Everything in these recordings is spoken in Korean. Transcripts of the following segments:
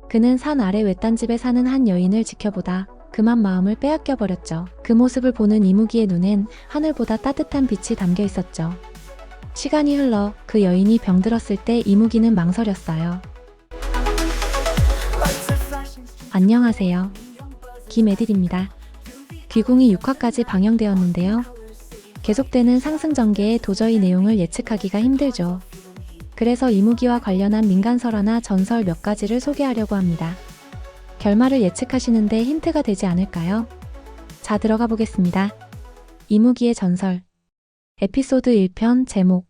그는 산 아래 외딴 집에 사는 한 여인을 지켜보다 그만 마음을 빼앗겨 버렸죠. 그 모습을 보는 이무기의 눈엔 하늘보다 따뜻한 빛이 담겨 있었죠. 시간이 흘러 그 여인이 병들었을 때 이무기는 망설였어요. 안녕하세요. 김애들입니다. 귀궁이 6화까지 방영되었는데요. 계속되는 상승 전개에 도저히 내용을 예측하기가 힘들죠. 그래서 이무기와 관련한 민간설화나 전설 몇 가지를 소개하려고 합니다. 결말을 예측하시는데 힌트가 되지 않을까요? 자, 들어가 보겠습니다. 이무기의 전설 에피소드 1편 제목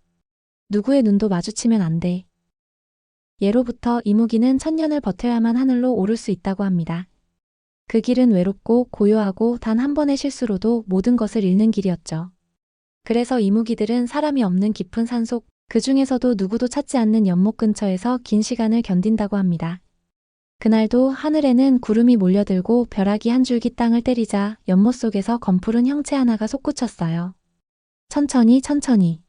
누구의 눈도 마주치면 안 돼. 예로부터 이무기는 천년을 버텨야만 하늘로 오를 수 있다고 합니다. 그 길은 외롭고 고요하고 단 한 번의 실수로도 모든 것을 잃는 길이었죠. 그래서 이무기들은 사람이 없는 깊은 산속, 그 중에서도 누구도 찾지 않는 연못 근처에서 긴 시간을 견딘다고 합니다. 그날도 하늘에는 구름이 몰려들고 벼락이 한 줄기 땅을 때리자 연못 속에서 검푸른 형체 하나가 솟구쳤어요. 천천히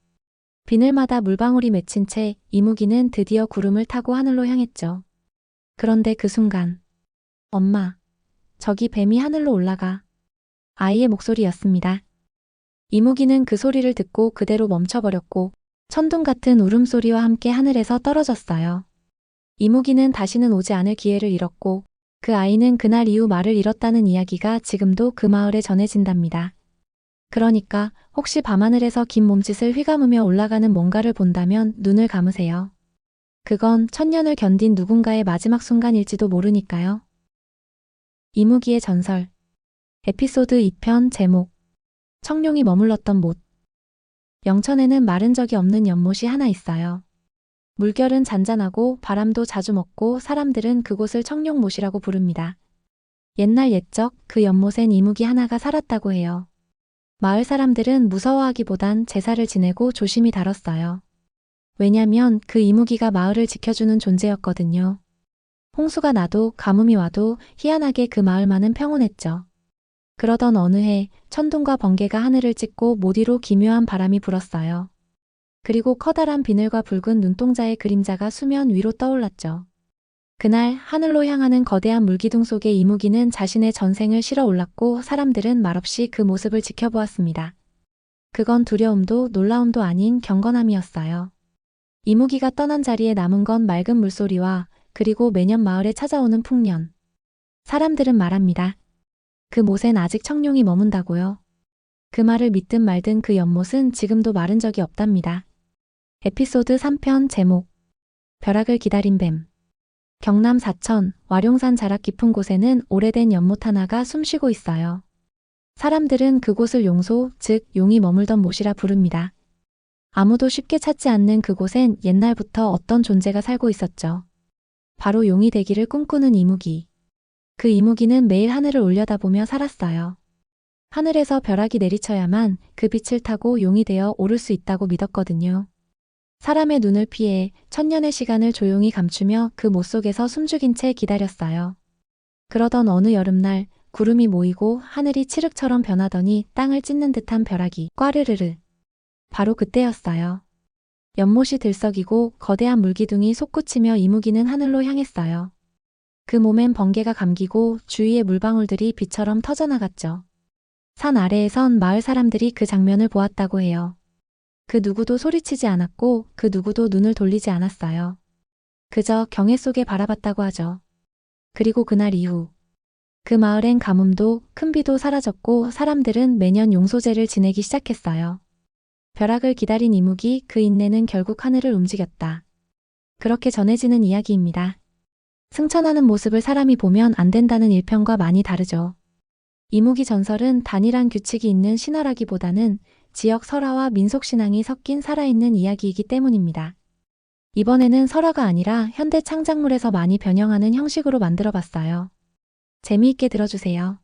비늘마다 물방울이 맺힌 채 이무기는 드디어 구름을 타고 하늘로 향했죠. 그런데 그 순간 엄마, 저기 뱀이 하늘로 올라가. 아이의 목소리였습니다. 이무기는 그 소리를 듣고 그대로 멈춰버렸고 천둥 같은 울음소리와 함께 하늘에서 떨어졌어요. 이무기는 다시는 오지 않을 기회를 잃었고 그 아이는 그날 이후 말을 잃었다는 이야기가 지금도 그 마을에 전해진답니다. 그러니까 혹시 밤하늘에서 긴 몸짓을 휘감으며 올라가는 뭔가를 본다면 눈을 감으세요. 그건 천년을 견딘 누군가의 마지막 순간일지도 모르니까요. 이무기의 전설 에피소드 2편 제목 청룡이 머물렀던 못. 영천에는 마른 적이 없는 연못이 하나 있어요. 물결은 잔잔하고 바람도 자주 먹고 사람들은 그곳을 청룡못이라고 부릅니다. 옛날 옛적 그 연못엔 이무기 하나가 살았다고 해요. 마을 사람들은 무서워하기보단 제사를 지내고 조심히 다뤘어요. 왜냐면 그 이무기가 마을을 지켜주는 존재였거든요. 홍수가 나도 가뭄이 와도 희한하게 그 마을만은 평온했죠. 그러던 어느 해 천둥과 번개가 하늘을 찢고 못 위로 기묘한 바람이 불었어요. 그리고 커다란 비늘과 붉은 눈동자의 그림자가 수면 위로 떠올랐죠. 그날 하늘로 향하는 거대한 물기둥 속에 이무기는 자신의 전생을 실어 올랐고 사람들은 말없이 그 모습을 지켜보았습니다. 그건 두려움도 놀라움도 아닌 경건함이었어요. 이무기가 떠난 자리에 남은 건 맑은 물소리와 그리고 매년 마을에 찾아오는 풍년. 사람들은 말합니다. 그 못엔 아직 청룡이 머문다고요. 그 말을 믿든 말든 그 연못은 지금도 마른 적이 없답니다. 에피소드 3편 제목 벼락을 기다린 뱀. 경남 사천 와룡산 자락 깊은 곳에는 오래된 연못 하나가 숨쉬고 있어요. 사람들은 그곳을 용소, 즉 용이 머물던 못이라 부릅니다. 아무도 쉽게 찾지 않는 그곳엔 옛날부터 어떤 존재가 살고 있었죠. 바로 용이 되기를 꿈꾸는 이무기. 그 이무기는 매일 하늘을 올려다보며 살았어요. 하늘에서 벼락이 내리쳐야만 그 빛을 타고 용이 되어 오를 수 있다고 믿었거든요. 사람의 눈을 피해 천년의 시간을 조용히 감추며 그 못 속에서 숨죽인 채 기다렸어요. 그러던 어느 여름날 구름이 모이고 하늘이 칠흑처럼 변하더니 땅을 찢는 듯한 벼락이 꽈르르르. 바로 그때였어요. 연못이 들썩이고 거대한 물기둥이 솟구치며 이무기는 하늘로 향했어요. 그 몸엔 번개가 감기고 주위의 물방울들이 비처럼 터져나갔죠. 산 아래에선 마을 사람들이 그 장면을 보았다고 해요. 그 누구도 소리치지 않았고 그 누구도 눈을 돌리지 않았어요. 그저 경외 속에 바라봤다고 하죠. 그리고 그날 이후 그 마을엔 가뭄도 큰 비도 사라졌고 사람들은 매년 용소제를 지내기 시작했어요. 벼락을 기다린 이무기 그 인내는 결국 하늘을 움직였다. 그렇게 전해지는 이야기입니다. 승천하는 모습을 사람이 보면 안 된다는 일편과 많이 다르죠. 이무기 전설은 단일한 규칙이 있는 신화라기보다는 지역 설화와 민속신앙이 섞인 살아있는 이야기이기 때문입니다. 이번에는 설화가 아니라 현대 창작물에서 많이 변형하는 형식으로 만들어봤어요. 재미있게 들어주세요.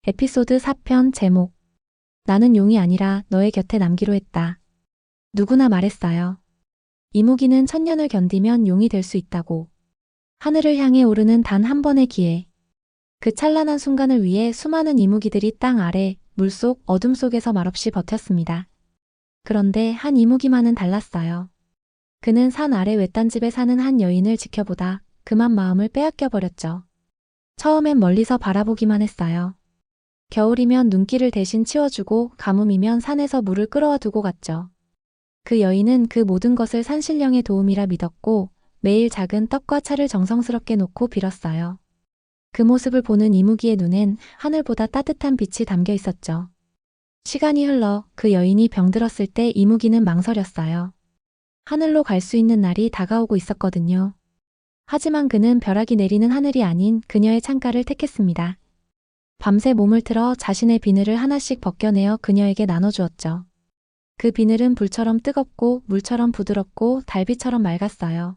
에피소드 4편 제목 나는 용이 아니라 너의 곁에 남기로 했다. 누구나 말했어요. 이무기는 천년을 견디면 용이 될 수 있다고. 하늘을 향해 오르는 단 한 번의 기회. 그 찬란한 순간을 위해 수많은 이무기들이 땅 아래, 물속, 어둠 속에서 말없이 버텼습니다. 그런데 한 이무기만은 달랐어요. 그는 산 아래 외딴 집에 사는 한 여인을 지켜보다 그만 마음을 빼앗겨 버렸죠. 처음엔 멀리서 바라보기만 했어요. 겨울이면 눈길을 대신 치워주고 가뭄이면 산에서 물을 끌어와 두고 갔죠. 그 여인은 그 모든 것을 산신령의 도움이라 믿었고 매일 작은 떡과 차를 정성스럽게 놓고 빌었어요. 그 모습을 보는 이무기의 눈엔 하늘보다 따뜻한 빛이 담겨 있었죠. 시간이 흘러 그 여인이 병들었을 때 이무기는 망설였어요. 하늘로 갈 수 있는 날이 다가오고 있었거든요. 하지만 그는 벼락이 내리는 하늘이 아닌 그녀의 창가를 택했습니다. 밤새 몸을 틀어 자신의 비늘을 하나씩 벗겨내어 그녀에게 나눠주었죠. 그 비늘은 불처럼 뜨겁고 물처럼 부드럽고 달빛처럼 맑았어요.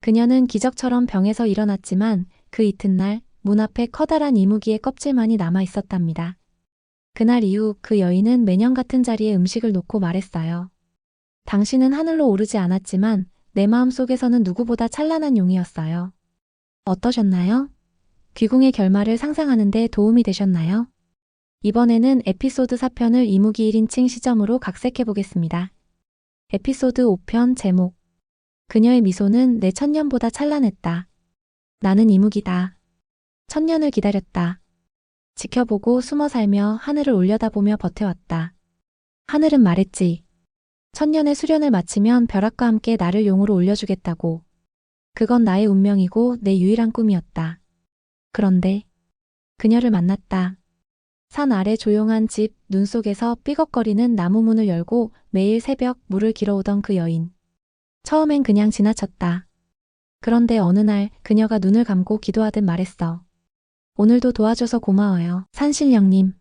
그녀는 기적처럼 병에서 일어났지만 그 이튿날 문 앞에 커다란 이무기의 껍질만이 남아 있었답니다. 그날 이후 그 여인은 매년 같은 자리에 음식을 놓고 말했어요. 당신은 하늘로 오르지 않았지만 내 마음속에서는 누구보다 찬란한 용이었어요. 어떠셨나요? 귀궁의 결말을 상상하는데 도움이 되셨나요? 이번에는 에피소드 4편을 이무기 1인칭 시점으로 각색해 보겠습니다. 에피소드 5편 제목. 그녀의 미소는 내 천년보다 찬란했다. 나는 이무기다. 천년을 기다렸다. 지켜보고 숨어 살며 하늘을 올려다보며 버텨왔다. 하늘은 말했지. 천년의 수련을 마치면 벼락과 함께 나를 용으로 올려주겠다고. 그건 나의 운명이고 내 유일한 꿈이었다. 그런데 그녀를 만났다. 산 아래 조용한 집, 눈 속에서 삐걱거리는 나무 문을 열고 매일 새벽 물을 길어오던 그 여인. 처음엔 그냥 지나쳤다. 그런데 어느 날 그녀가 눈을 감고 기도하듯 말했어. 오늘도 도와줘서 고마워요, 산신령님.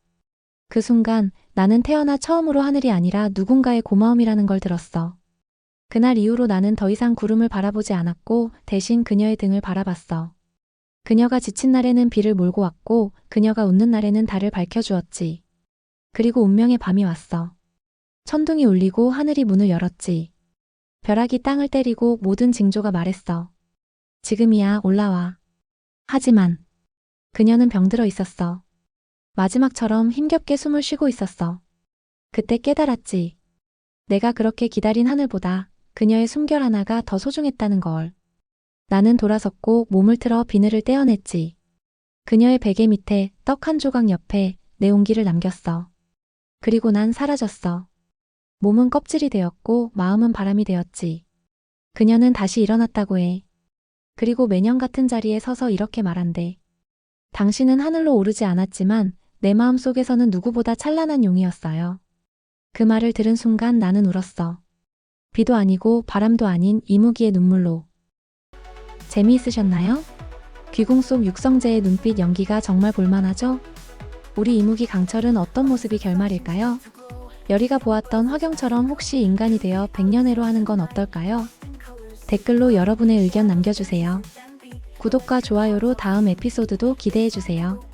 그 순간 나는 태어나 처음으로 하늘이 아니라 누군가의 고마움이라는 걸 들었어. 그날 이후로 나는 더 이상 구름을 바라보지 않았고 대신 그녀의 등을 바라봤어. 그녀가 지친 날에는 비를 몰고 왔고 그녀가 웃는 날에는 달을 밝혀주었지. 그리고 운명의 밤이 왔어. 천둥이 울리고 하늘이 문을 열었지. 벼락이 땅을 때리고 모든 징조가 말했어. 지금이야, 올라와. 하지만 그녀는 병들어 있었어. 마지막처럼 힘겹게 숨을 쉬고 있었어. 그때 깨달았지. 내가 그렇게 기다린 하늘보다 그녀의 숨결 하나가 더 소중했다는 걸. 나는 돌아섰고 몸을 틀어 비늘을 떼어냈지. 그녀의 베개 밑에 떡 한 조각 옆에 내 온기를 남겼어. 그리고 난 사라졌어. 몸은 껍질이 되었고 마음은 바람이 되었지. 그녀는 다시 일어났다고 해. 그리고 매년 같은 자리에 서서 이렇게 말한대. 당신은 하늘로 오르지 않았지만 내 마음속에서는 누구보다 찬란한 용이었어요. 그 말을 들은 순간 나는 울었어. 비도 아니고 바람도 아닌 이무기의 눈물로. 재미있으셨나요? 귀궁 속 육성재의 눈빛 연기가 정말 볼만하죠? 우리 이무기 강철은 어떤 모습이 결말일까요? 여리가 보았던 화경처럼 혹시 인간이 되어 백년해로 하는 건 어떨까요? 댓글로 여러분의 의견 남겨주세요. 구독과 좋아요로 다음 에피소드도 기대해주세요.